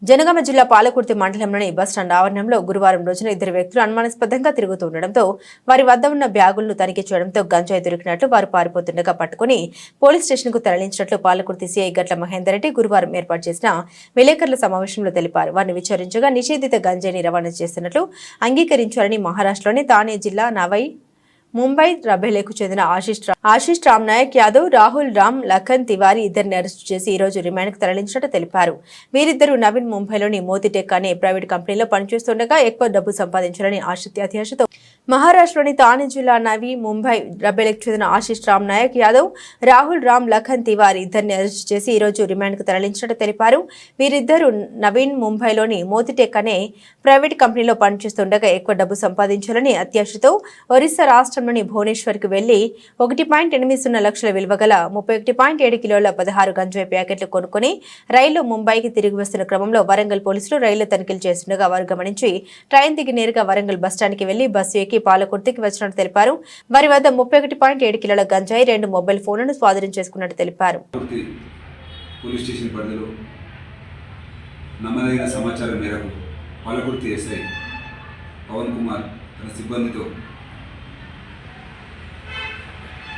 జనగామ జిల్లా పాలకుర్తి మండలంలోని బస్టాండ్ ఆవరణంలో గురువారం రోజున ఇద్దరు వ్యక్తులు అనుమానాస్పదంగా తిరుగుతూ ఉండడంతో వారి వద్ద ఉన్న బ్యాగులను తనిఖీ చేయడంతో గంజాయి దొరికినట్లు వారు పారిపోతుండగా పట్టుకుని పోలీస్ స్టేషన్కు తరలించినట్లు పాలకుర్తి సీఐ గట్ల మహేందర్ రెడ్డి గురువారం ఏర్పాటు చేసిన విలేకరుల సమావేశంలో తెలిపారు. వారిని విచారించగా నిషేధిత గంజాయిని రవాణా చేస్తున్నట్లు అంగీకరించారని మహారాష్ట్రలోని తానే జిల్లా నవై ముంబై రబేలకు చెందిన ఆశీష్ రామ్ నాయక్ యాదవ్, రాహుల్ రామ్ లఖన్ తివారీ ఇద్దరిని అరెస్టు చేసి ఈ రోజు రిమాండ్కు తరలించినట్టు తెలిపారు. వీరిద్దరూ నవీన్ ముంబైలోని మోతిటెక్ అనే ప్రైవేట్ కంపెనీలో పనిచేస్తుండగా ఎక్కువ డబ్బు సంపాదించాలని అత్యాశతో మహారాష్ట్రలోని తానే జిల్లా నవీ ముంబై రబేలకు చెందిన ఆశీష్ రామ్ నాయక్ యాదవ్, రాహుల్ రామ్ లఖన్ తివారీ ఇద్దరిని అరెస్టు చేసి ఈ రోజు రిమాండ్కు తరలించినట్టు తెలిపారు. వీరిద్దరూ నవీన్ ముంబైలోని మోతిటెక్ అనే ప్రైవేట్ కంపెనీలో పనిచేస్తుండగా ఎక్కువ డబ్బు సంపాదించాలని అత్యాశతో ఒరిస్సా రాష్ట్రంలోని భువనేశ్వర్కు వెళ్లి 1.80 లక్షల విలువ గల 31.7 కిలోల 16 గంజాయి ప్యాకెట్లు కొనుక్కుని రైలు ముంబైకి తిరిగి వస్తున్న క్రమంలో వరంగల్ పోలీసులు రైలు తనిఖీలు చేస్తుండగా వారు గమనించి ట్రైన్ దిగి నేరుగా వరంగల్ బస్టాండ్కి వెళ్లి బస్సు ఎక్కి పాలకుర్తికి వచ్చినట్టు తెలిపారు. వారి వద్ద 31.7 కిలోల గంజాయి, 2 మొబైల్ ఫోన్లను స్వాధీనం చేసుకున్నట్టు తెలిపారు. నమ్మదగిన సమాచారం మేరకు పాలకుర్తి ఎస్ఐ పవన్ కుమార్ తన సిబ్బందితో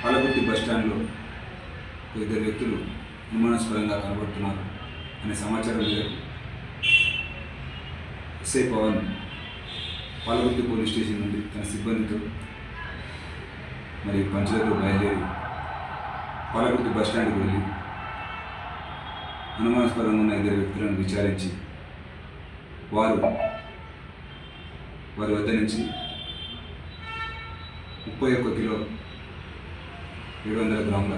పాలకుర్తి బస్టాండ్లో ఇద్దరు వ్యక్తులు అనుమానాస్పదంగా కనబడుతున్నారు అనే సమాచారం మేరకు SI Pavan Palakurthi police station నుండి తన సిబ్బందితో మరియు పంచులతో బయలుదేరి పాలకుర్తి బస్టాండ్కి వెళ్ళి అనుమానాస్పదంగా ఉన్న ఇద్దరు వ్యక్తులను విచారించి వారి వద్ద నుంచి 31 కిలో 700 గ్రాముల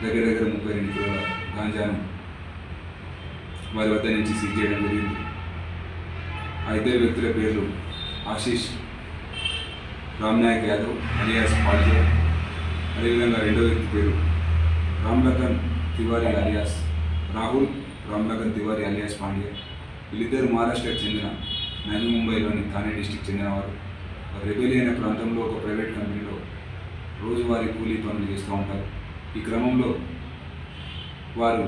దగ్గర 32 కిలోల గాంజాను వారి వద్ద నుంచి సీజ్ చేయడం జరిగింది. ఆ ఇద్దరు వ్యక్తుల పేర్లు ఆశీష్ రామ్ నాయక్ యాదవ్ అలియాస్ పాల్జే, అదేవిధంగా రెండో వ్యక్తి పేరు రామ్ లఖన్ తివారీ అలియాస్ రాహుల్, రామ్ లఖన్ తివారీ అలియాస్ పాండ్య. వీళ్ళిద్దరు మహారాష్ట్రకు చెందిన నవీ ముంబైలోని థానే డిస్టిక్ చెందినవారు. రెబెలి అనే ప్రాంతంలో ఒక ప్రైవేట్ కంపెనీలో రోజువారీ కూలీ పనులు చేస్తూ ఉంటారు. ఈ క్రమంలో వారు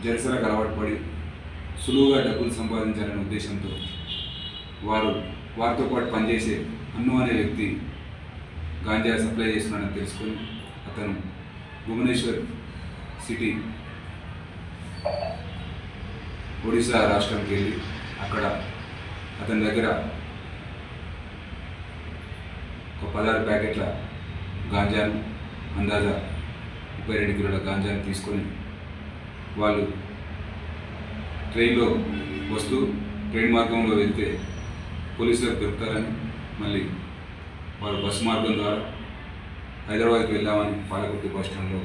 జలసరకు అలవాటు పడి సులువుగా డబ్బులు సంపాదించాలనే ఉద్దేశంతో వారితో పాటు పనిచేసే అన్ను అనే వ్యక్తి గాంజా సప్లై చేస్తున్నాడని తెలుసుకొని అతను భువనేశ్వర్ సిటీ ఒడిశా రాష్ట్రంకి వెళ్ళి అక్కడ అతని దగ్గర ఒక 16 ప్యాకెట్ల గాంజాను, అందాజా 32 కిలోల గాంజాను తీసుకొని వాళ్ళు ట్రైన్లో వస్తూ ట్రైన్ మార్గంలో వెళ్తే పోలీసులకు దొరుకుతారని మళ్ళీ వారు బస్సు మార్గం ద్వారా హైదరాబాద్కి వెళ్దామని పాలకుర్తి బస్ స్టాండ్లో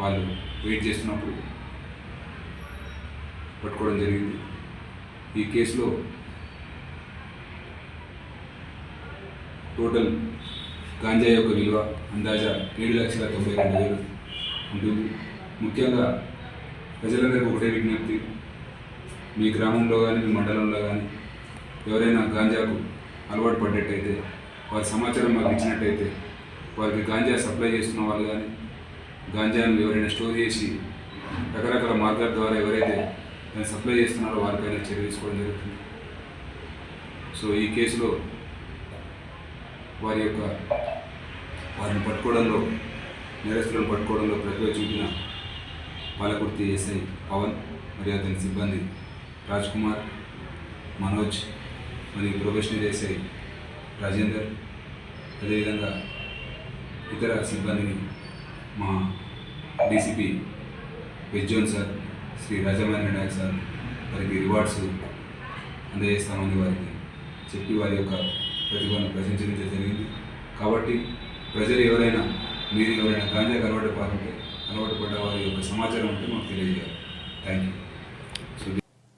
వాళ్ళు వెయిట్ చేస్తున్నప్పుడు పట్టుకోవడం జరిగింది. ఈ కేసులో టోటల్ గాంజా యొక్క విలువ అందాజా 7,92,000 ఉంటుంది. ముఖ్యంగా ప్రజలందరికీ ఒకటే విజ్ఞప్తి, మీ గ్రామంలో కానీ మీ మండలంలో కానీ ఎవరైనా గాంజాకు అలవాటు పడ్డట్టయితే వారి సమాచారం మాకు ఇచ్చినట్టయితే వారికి గాంజా సప్లై చేస్తున్న వాళ్ళు కానీ గాంజాను ఎవరైనా స్టోర్ చేసి రకరకాల మార్గాల ద్వారా ఎవరైతే దాన్ని సప్లై చేస్తున్నారో వారిపైన చర్య తీసుకోవడం జరుగుతుంది. సో ఈ కేసులో వారిని పట్టుకోవడంలో, నేరస్తులను పట్టుకోవడంలో ప్రతిభ చూపిన పాలకుర్తి ఎస్ఐ పవన్ మరియు అతని సిబ్బంది రాజ్ కుమార్, మనోజ్ మరియు ప్రొఫెషనల్ ఎస్ఐ రాజేందర్, అదేవిధంగా ఇతర సిబ్బందిని మా DCP west zone sir, Shri Rajamahendra Nayak sir వారికి రివార్డ్స్ అందజేస్తామని వారికి చెప్పి వారి యొక్క ప్రతిభను ప్రశంసించడం జరిగింది. కాబట్టి ప్రజలు ఎవరైనా గాంజాకు అలవాటు పడ్డ వారి యొక్క సమాచారం ఉంటే మాకు తెలియజేయాలి. Thank you.